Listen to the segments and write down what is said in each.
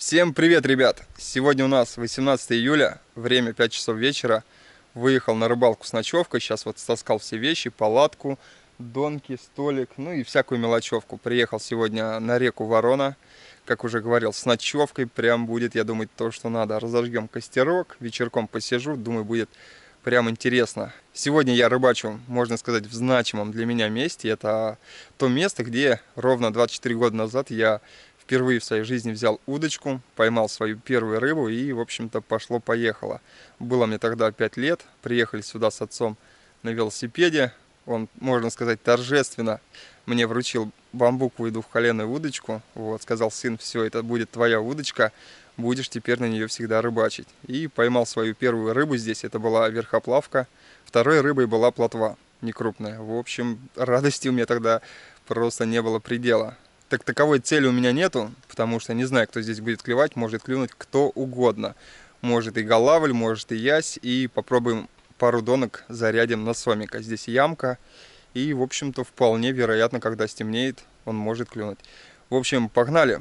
Всем привет, ребят! Сегодня у нас 18 июля, время 5 часов вечера. Выехал на рыбалку с ночевкой. Сейчас вот стаскал все вещи, палатку, донки, столик, ну и всякую мелочевку. Приехал сегодня на реку Ворона. Как уже говорил, с ночевкой прям будет, я думаю, то, что надо. Разожгем костерок, вечерком посижу, думаю, будет прям интересно. Сегодня я рыбачу, можно сказать, в значимом для меня месте. Это то место, где ровно 24 года назад я впервые в своей жизни взял удочку, поймал свою первую рыбу и, в общем-то, пошло-поехало. Было мне тогда 5 лет, приехали сюда с отцом на велосипеде. Он, можно сказать, торжественно мне вручил бамбуковую двухколенную удочку. Вот, сказал: сын, все, это будет твоя удочка, будешь теперь на нее всегда рыбачить. И поймал свою первую рыбу здесь, это была верхоплавка. Второй рыбой была плотва, некрупная. В общем, радости у меня тогда просто не было предела. Так таковой цели у меня нету, потому что не знаю, кто здесь будет клевать, может клюнуть кто угодно. Может и голавль, может и ясь, и попробуем пару донок зарядим на сомика. Здесь ямка, и, в общем-то, вполне вероятно, когда стемнеет, он может клюнуть. В общем, погнали!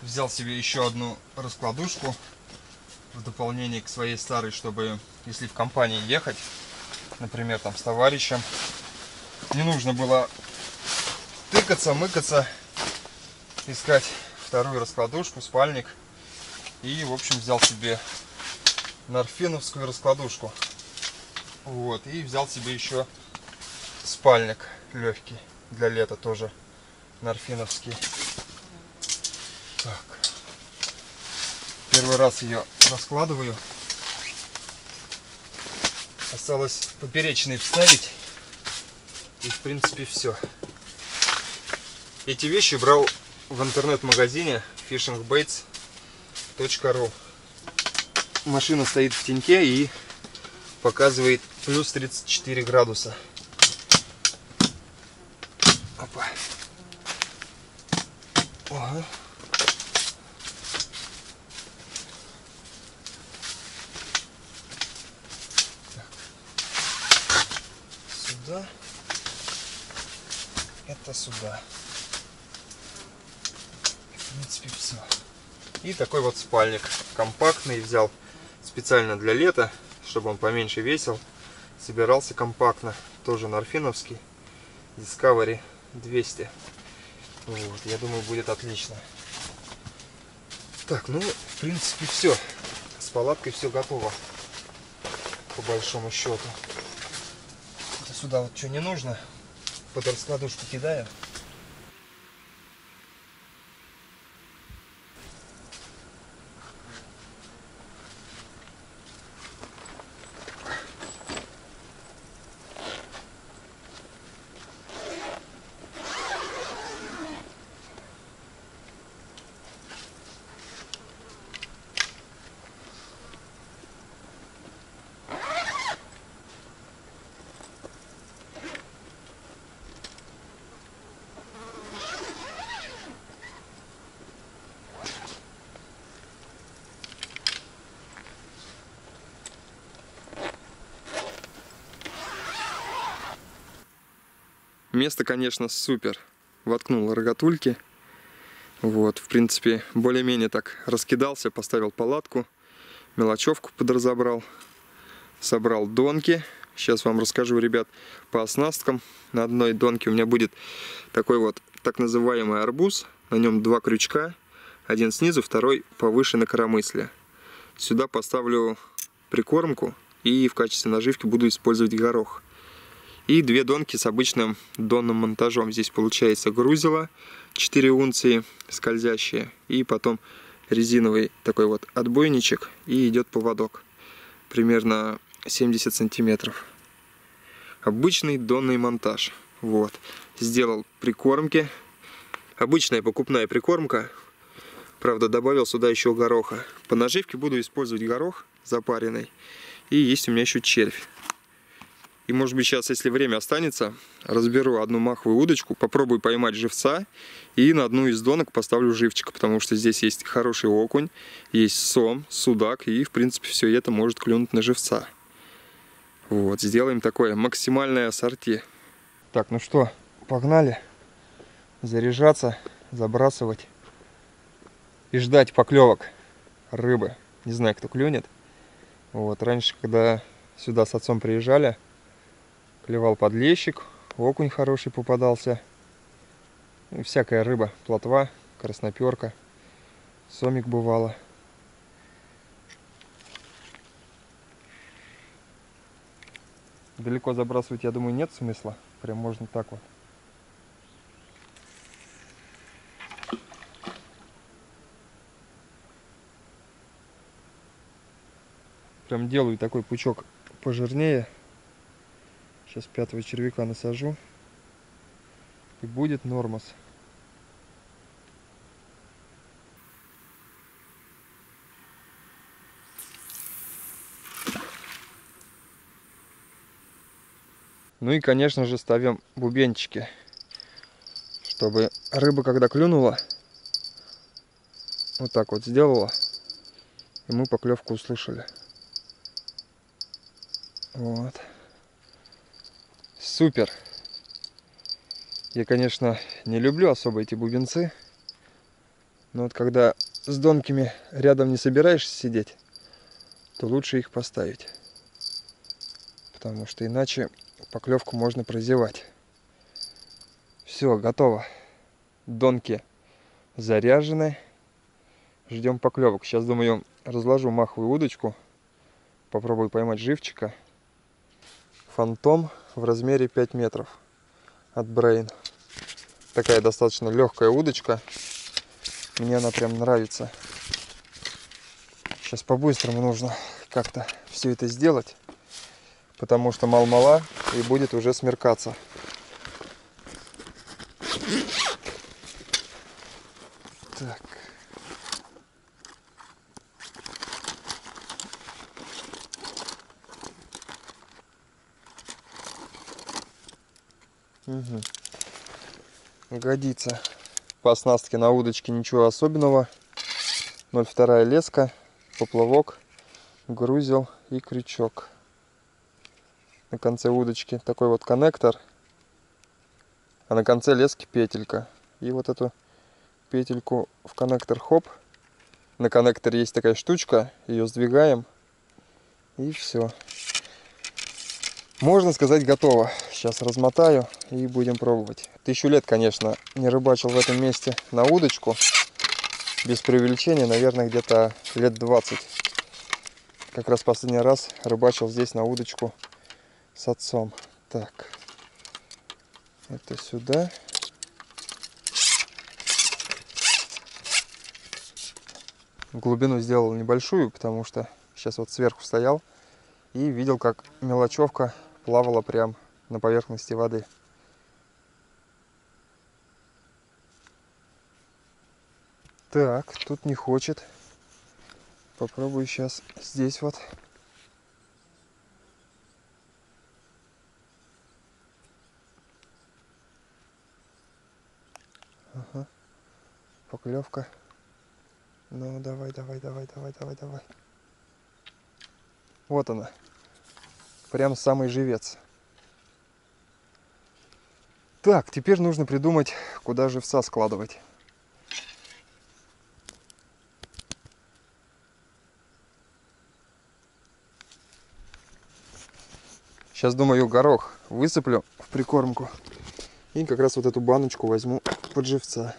Взял себе еще одну раскладушку в дополнение к своей старой, чтобы, если в компании ехать, например, там с товарищем, не нужно было тыкаться, мыкаться, искать вторую раскладушку, спальник. И, в общем, взял себе норфеновскую раскладушку. Вот, и взял себе еще спальник легкий для лета, тоже норфеновский. Так. Первый раз ее раскладываю. Осталось поперечный вставить. И, в принципе, все. Эти вещи брал в интернет-магазине fishingbaits.ru. Машина стоит в теньке и показывает плюс 34 градуса. Опа. Ага. Сюда. Это сюда. В принципе, все. И такой вот спальник компактный взял специально для лета, чтобы он поменьше весил. Собирался компактно, тоже норфеновский, Discovery 200. Вот, я думаю, будет отлично. Так, ну, в принципе, все. С палаткой все готово, по большому счету. Сюда вот что не нужно, под раскладушку кидаю. Место, конечно, супер. Воткнул рогатульки. Вот, в принципе, более-менее так раскидался, поставил палатку, мелочевку подразобрал, собрал донки. Сейчас вам расскажу, ребят, по оснасткам. На одной донке у меня будет такой вот так называемый арбуз. На нем два крючка, один снизу, второй повыше на коромысле. Сюда поставлю прикормку и в качестве наживки буду использовать горох. И 2 донки с обычным донным монтажом. Здесь получается грузило 4 унции скользящие. И потом резиновый такой вот отбойничек. И идет поводок. Примерно 70 сантиметров. Обычный донный монтаж. Вот. Сделал прикормки. Обычная покупная прикормка. Правда, добавил сюда еще гороха. По наживке буду использовать горох запаренный. И есть у меня еще червь. И может быть сейчас, если время останется, разберу одну маховую удочку, попробую поймать живца. И на одну из донок поставлю живчика. Потому что здесь есть хороший окунь, есть сом, судак. И в принципе все это может клюнуть на живца. Вот, сделаем такое максимальное ассорти. Так, ну что, погнали. Заряжаться, забрасывать. И ждать поклевок рыбы. Не знаю, кто клюнет. Вот, раньше, когда сюда с отцом приезжали, клевал подлещик, окунь хороший попадался. И всякая рыба, плотва, красноперка, сомик бывало. Далеко забрасывать, я думаю, нет смысла. Прям можно так вот. Прям делаю такой пучок пожирнее. Сейчас 5-го червяка насажу. И будет нормас. Ну и, конечно же, ставим бубенчики. Чтобы рыба, когда клюнула, вот так вот сделала. И мы поклевку услышали. Вот. Супер. Я, конечно, не люблю особо эти бубенцы. Но вот когда с донками рядом не собираешься сидеть, то лучше их поставить. Потому что иначе поклевку можно прозевать. Все, готово. Донки заряжены. Ждем поклевок. Сейчас, думаю, разложу маховую удочку. Попробую поймать живчика. Фантом в размере 5 метров от Brain. Такая достаточно легкая удочка. Мне она прям нравится. Сейчас по-быстрому нужно как-то все это сделать. Потому что мал-мала и будет уже смеркаться. Так. Угу. Годится. По оснастке на удочке ничего особенного. 0,2 леска, поплавок, грузил и крючок. На конце удочки такой вот коннектор, а на конце лески петелька. И вот эту петельку в коннектор хоп. На коннекторе есть такая штучка, ее сдвигаем и все. Можно сказать, готово. Сейчас размотаю и будем пробовать. 1000 лет, конечно, не рыбачил в этом месте на удочку. Без преувеличения, наверное, где-то лет 20. Как раз последний раз рыбачил здесь на удочку с отцом. Так, это сюда. Глубину сделал небольшую, потому что сейчас вот сверху стоял и видел, как мелочевка плавала прям на поверхности воды. Так, тут не хочет. Попробую сейчас здесь вот. Ага. Поклевка. Ну, давай. Вот она. Прям самый живец. Так, теперь нужно придумать, куда живца складывать. Сейчас, думаю, горох высыплю в прикормку. И как раз вот эту баночку возьму под живца.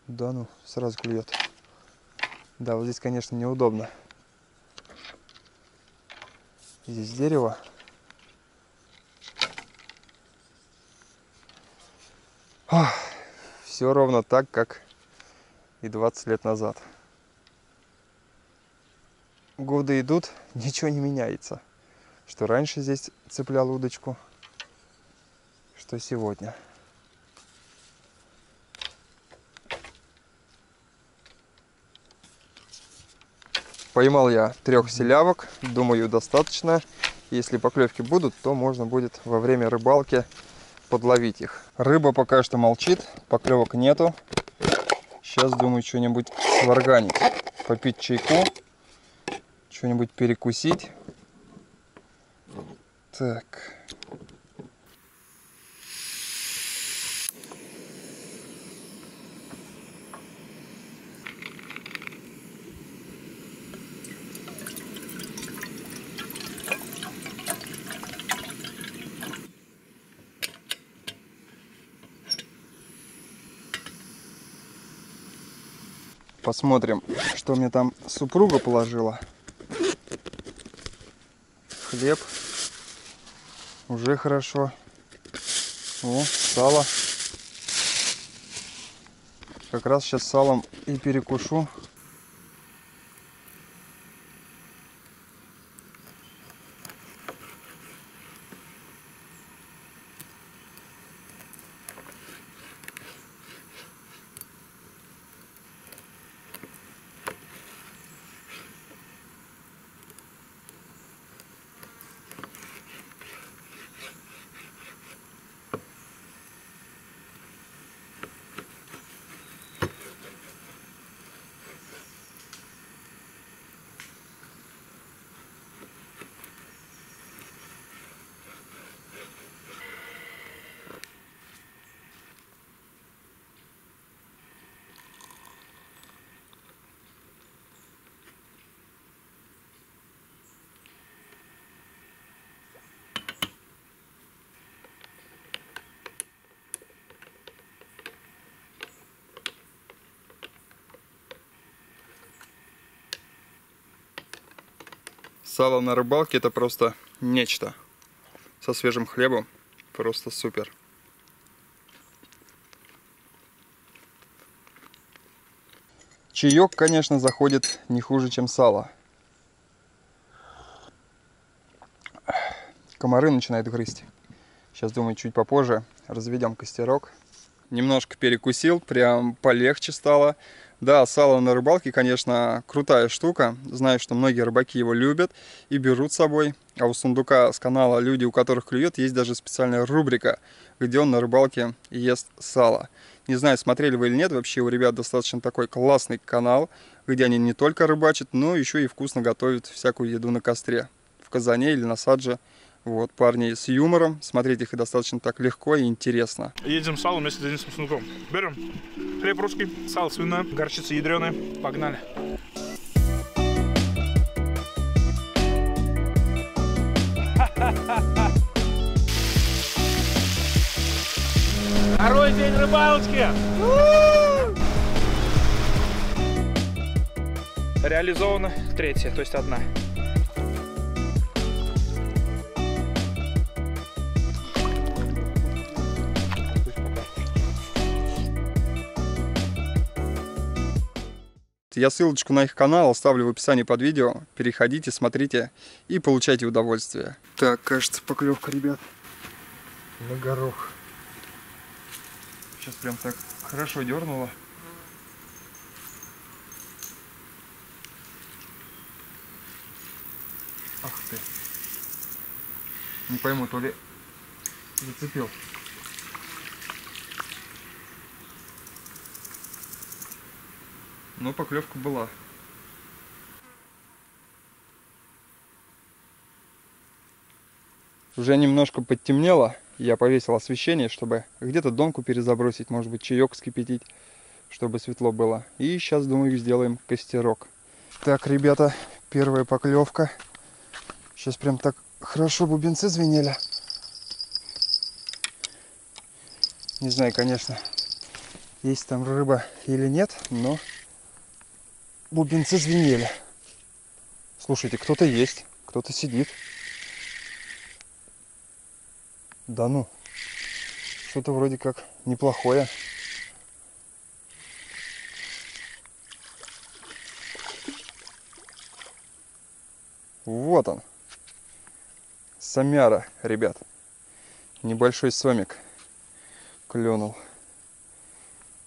Да ну, сразу клюет. Да, вот здесь, конечно, неудобно. Здесь дерево. Все ровно так, как и 20 лет назад. Годы идут, ничего не меняется. Что раньше здесь цеплял удочку, что сегодня. Поймал я 3 селявок, думаю, достаточно. Если поклевки будут, то можно будет во время рыбалки подловить их. Рыба пока что молчит, поклевок нету. Сейчас думаю что-нибудь сварганить, попить чайку, что-нибудь перекусить. Так. Посмотрим, что мне там супруга положила. Хлеб. Уже хорошо. О, сало. Как раз сейчас салом и перекушу. Сало на рыбалке — это просто нечто. Со свежим хлебом просто супер. Чаек, конечно, заходит не хуже, чем сало. Комары начинают грызть. Сейчас, думаю, чуть попозже разведем костерок. Немножко перекусил, прям полегче стало. Да, сало на рыбалке, конечно, крутая штука. Знаю, что многие рыбаки его любят и берут с собой. А у Сундука с канала «Люди, у которых клюет», есть даже специальная рубрика, где он на рыбалке ест сало. Не знаю, смотрели вы или нет, вообще у ребят достаточно такой классный канал, где они не только рыбачат, но еще и вкусно готовят всякую еду на костре, в казане или на садже. Вот, парни с юмором, смотреть их достаточно так легко и интересно. Едем с салом вместе с Денисом Сундуком. Берем хлеб русский, сало свиное, горчица ядреная. Погнали. Второй день рыбалки! Реализовано 3-я, то есть 1. Я ссылочку на их канал оставлю в описании под видео. Переходите, смотрите и получайте удовольствие. Так, кажется, поклевка, ребят, на горох. Сейчас прям так хорошо дернуло. Ах ты. Не пойму, то ли зацепил. Но поклевка была. Уже немножко подтемнело. Я повесил освещение, чтобы где-то донку перезабросить, может быть, чаек вскипятить, чтобы светло было. И сейчас, думаю, сделаем костерок. Так, ребята, первая поклевка. Сейчас прям так хорошо бубенцы звенели. Не знаю, конечно, есть там рыба или нет, но бубенцы звенели. Слушайте, кто-то есть, кто-то сидит. Да ну, что-то вроде как неплохое. Вот он. Самяра, ребят. Небольшой сомик клюнул.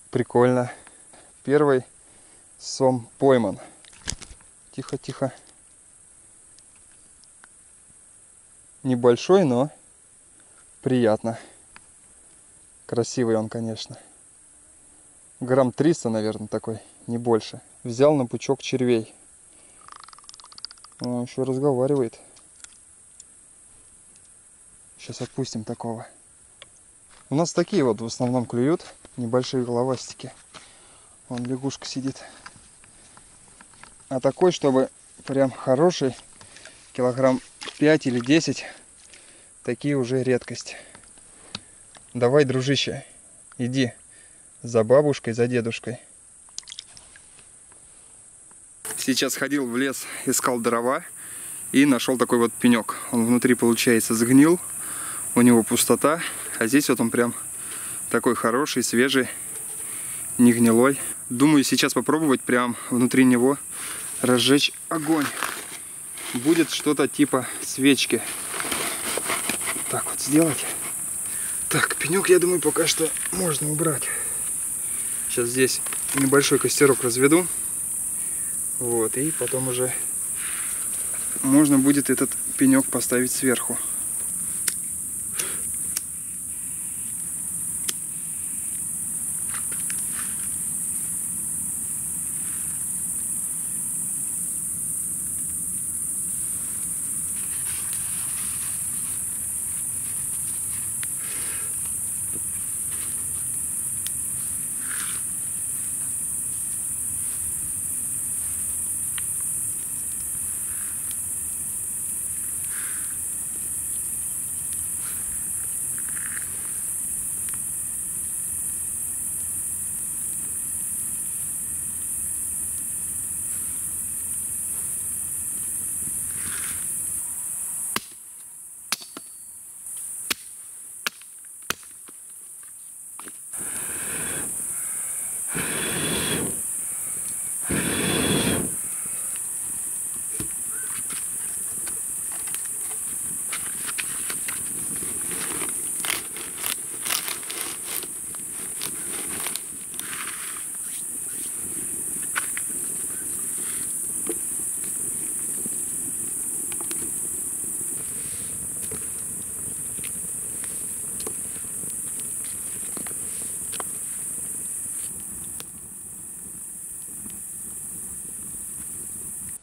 Прикольно. Первый сом пойман. Тихо, тихо. Небольшой, но приятно. Красивый он, конечно. Грамм 300, наверное, такой, не больше. Взял на пучок червей. Он еще разговаривает. Сейчас отпустим такого. У нас такие вот в основном клюют. Небольшие головастики. Вон лягушка сидит. А такой, чтобы прям хороший, килограмм 5 или 10, такие уже редкость. Давай, дружище, иди за бабушкой, за дедушкой. Сейчас ходил в лес, искал дрова и нашел такой вот пенек. Он внутри, получается, сгнил, у него пустота, а здесь вот он прям такой хороший, свежий, не гнилой. Думаю, сейчас попробовать прям внутри него разжечь огонь. Будет что-то типа свечки. Так вот сделать. Так, пенек, я думаю, пока что можно убрать. Сейчас здесь небольшой костерок разведу. Вот, и потом уже можно будет этот пенек поставить сверху.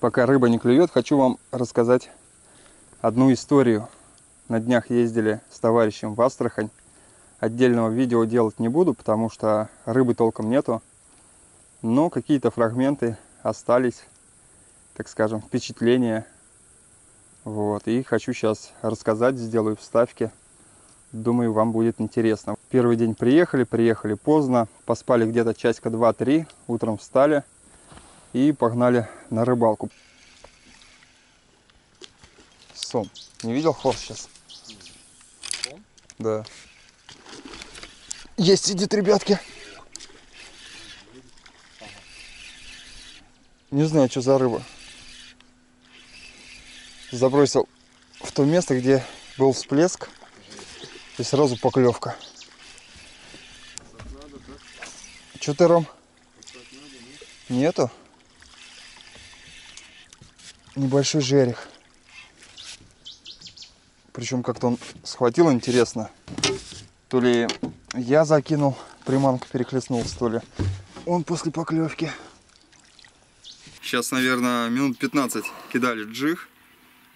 Пока рыба не клюет, хочу вам рассказать одну историю. На днях ездили с товарищем в Астрахань. Отдельного видео делать не буду, потому что рыбы толком нету. Но какие-то фрагменты остались, так скажем, впечатления. Вот. И хочу сейчас рассказать, сделаю вставки. Думаю, вам будет интересно. Первый день приехали поздно. Поспали где-то часика 2-3. Утром встали и погнали на рыбалку. Сом. Не видел хвост сейчас? Сом? Да. Есть, сидит, ребятки. Не знаю, что за рыба. Забросил в то место, где был всплеск. И сразу поклевка. Что ты, Ром? Нету? Небольшой жерех. Причем как-то он схватил, интересно. То ли я закинул, приманку перехлестнулся, то ли он после поклевки. Сейчас, наверное, минут 15 кидали джиг.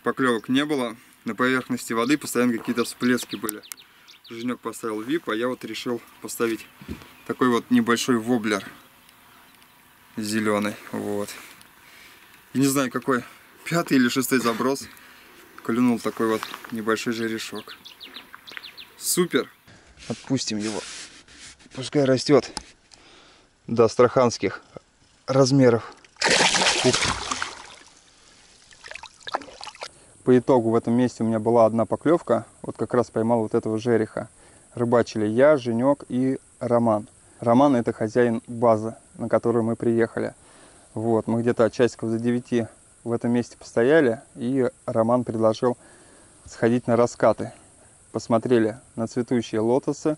Поклевок не было. На поверхности воды постоянно какие-то всплески были. Женек поставил вип, а я вот решил поставить такой вот небольшой воблер. Зеленый. Вот. И не знаю, какой 5-й или 6-й заброс. Клюнул такой вот небольшой жерешок. Супер. Отпустим его. Пускай растет. до астраханских размеров. По итогу в этом месте у меня была одна поклевка. Вот как раз поймал вот этого жереха. Рыбачили я, Женек и Роман. Роман — это хозяин базы, на которую мы приехали. Вот, мы где-то часиков до 9 в этом месте постояли, и Роман предложил сходить на раскаты. Посмотрели на цветущие лотосы.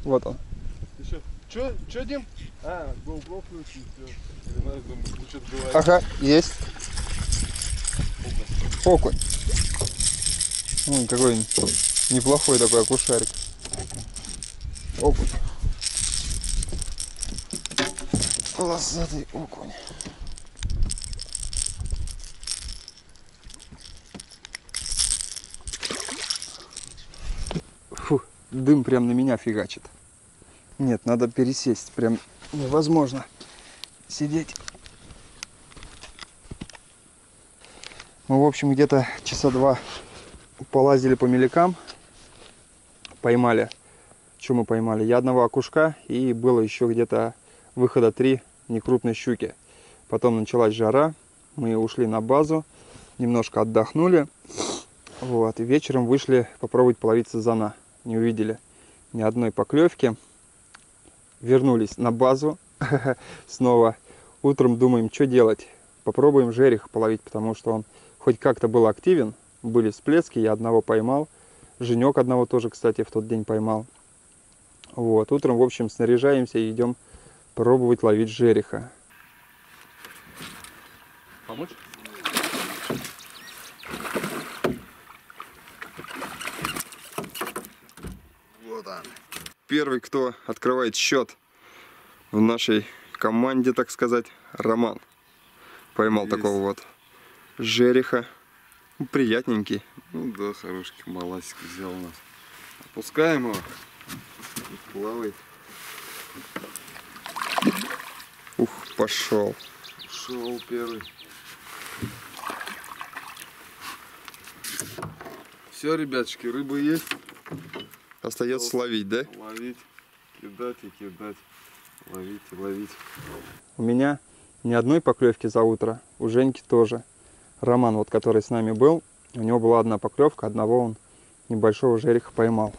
Вот он. Че, Дим? А, GoPro включил, все. Думаю, что-то говорит. Ага, есть. Окунь. Ой, какой неплохой такой окушарик. Окунь. Полосатый окунь. Фу, дым прям на меня фигачит. Нет, надо пересесть. Прям невозможно сидеть. Мы, в общем, где-то часа 2 полазили по мелякам. Поймали. Что мы поймали? Я одного окушка, и было еще где-то выхода 3 некрупной щуки. Потом началась жара. Мы ушли на базу. Немножко отдохнули. Вот. И вечером вышли попробовать половить сазана. Не увидели ни одной поклевки. Вернулись на базу снова. Утром думаем, что делать. Попробуем жереха половить, потому что он хоть как-то был активен. Были всплески, я одного поймал. Женек одного тоже, кстати, в тот день поймал. Вот. Утром, в общем, снаряжаемся и идем пробовать ловить жереха. Помочь? Вот он. Первый, кто открывает счет в нашей команде, так сказать, Роман. Поймал такого вот жереха. Приятненький. Ну да, хороший маласик взял у нас. Опускаем его. И плавает. Ух, пошел. Шел первый. Все, ребяточки, рыба есть. Остается ловить, да? Ловить, кидать и кидать. Ловить и ловить. У меня ни одной поклевки за утро. У Женьки тоже. Роман, вот, который с нами был, у него была одна поклевка, одного он небольшого жереха поймал.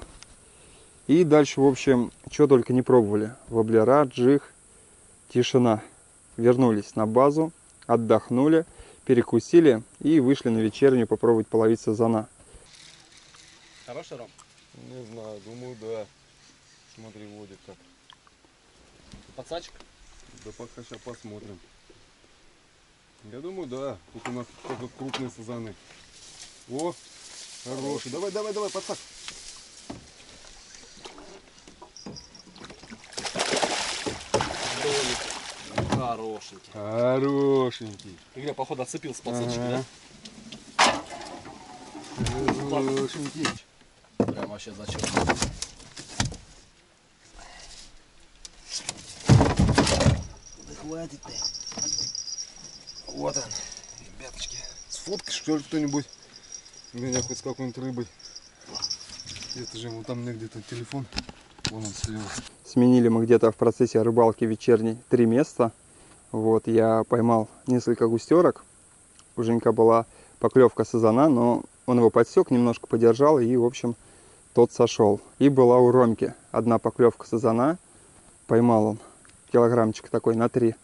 И дальше, в общем, что только не пробовали. Воблера, джиг, тишина. Вернулись на базу, отдохнули, перекусили и вышли на вечернюю попробовать половить сазана. Хороший, Ром? Не знаю, думаю, да. Смотри, водит как. Подсачек? Да пока сейчас посмотрим. Я думаю, да. Тут у нас только крупные сазаны. О, хороший. Давай, давай, давай, подсак. Хорошенький. Хорошенький. Игорь, походу, отцепил с подсачек, Ага. Хорошенький. да? Прям вообще зачем? Да хватит ты. Вот он, ребяточки. Сфоткаешь, что ли, кто-нибудь? Меня хоть с какой-нибудь рыбой. Это же вон там где-то телефон. Вон он слева. Сменили мы где-то в процессе рыбалки вечерней 3 места. Вот, я поймал несколько густерок. У Женька была поклевка сазана, но он его подсек, немножко подержал, и, в общем, тот сошел. И была у Ромки одна поклевка сазана, Поймал он килограммчик такой на 3.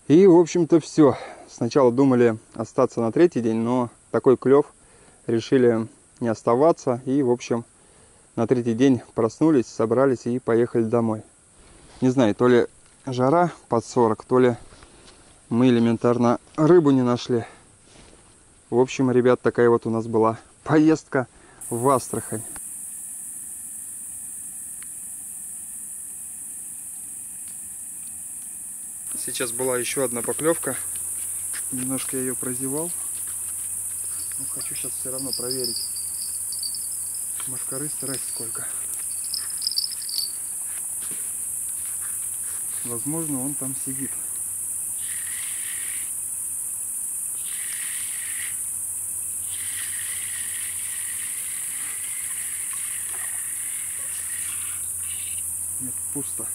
И, в общем-то, все. Сначала думали остаться на третий день, но такой клев, решили не оставаться. И, в общем, на третий день проснулись, собрались и поехали домой. Не знаю, то ли жара под 40, то ли мы элементарно рыбу не нашли. В общем, ребят, такая вот у нас была поездка в Астрахань. Сейчас была еще одна поклевка. Немножко я ее прозевал. Но хочу сейчас все равно проверить. Мошкары срать сколько. Возможно, он там сидит. Нет, пусто.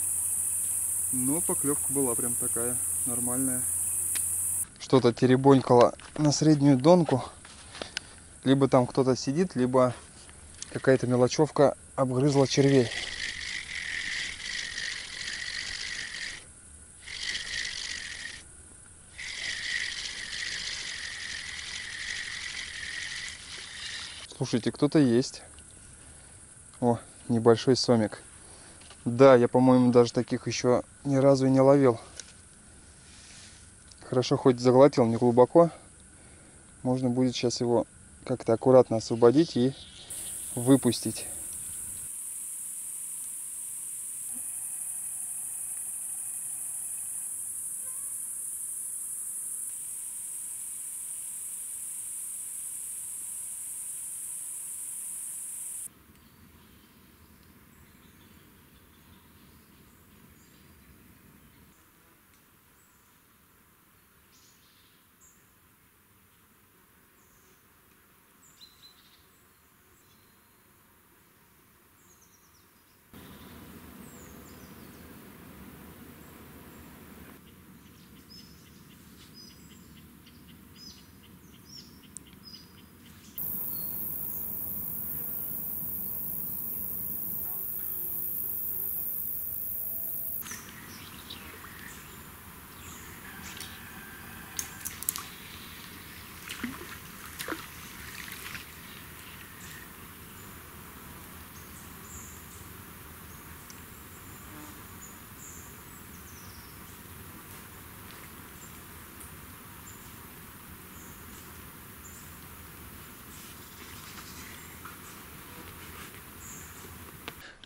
Но поклевка была прям такая нормальная. Что-то теребонькало на среднюю донку. Либо там кто-то сидит, либо какая-то мелочевка обгрызла червей. Слушайте, кто-то есть. О, небольшой сомик. Да, я, по-моему, даже таких еще ни разу и не ловил. Хорошо, хоть заглотил не глубоко. Можно будет сейчас его как-то аккуратно освободить и выпустить.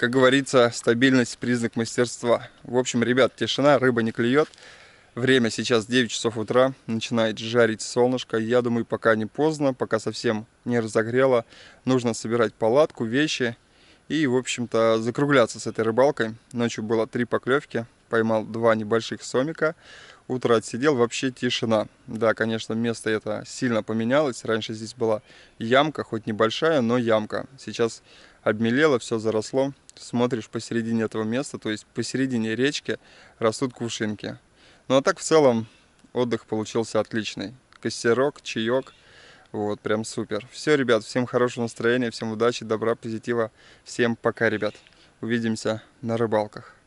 Как говорится, стабильность – признак мастерства. В общем, ребят, тишина, рыба не клюет. Время сейчас 9 часов утра, начинает жарить солнышко. Я думаю, пока не поздно, пока совсем не разогрело. Нужно собирать палатку, вещи и, в общем-то, закругляться с этой рыбалкой. Ночью было 3 поклевки, поймал 2 небольших сомика. Утро отсидел, вообще тишина. Да, конечно, место это сильно поменялось. Раньше здесь была ямка, хоть небольшая, но ямка. Сейчас обмелело, все заросло. Смотришь посередине этого места, то есть посередине речки растут кувшинки. Ну а так в целом отдых получился отличный. Костерок, чаек, вот, прям супер. Все, ребят, всем хорошего настроения, всем удачи, добра, позитива. Всем пока, ребят. Увидимся на рыбалках.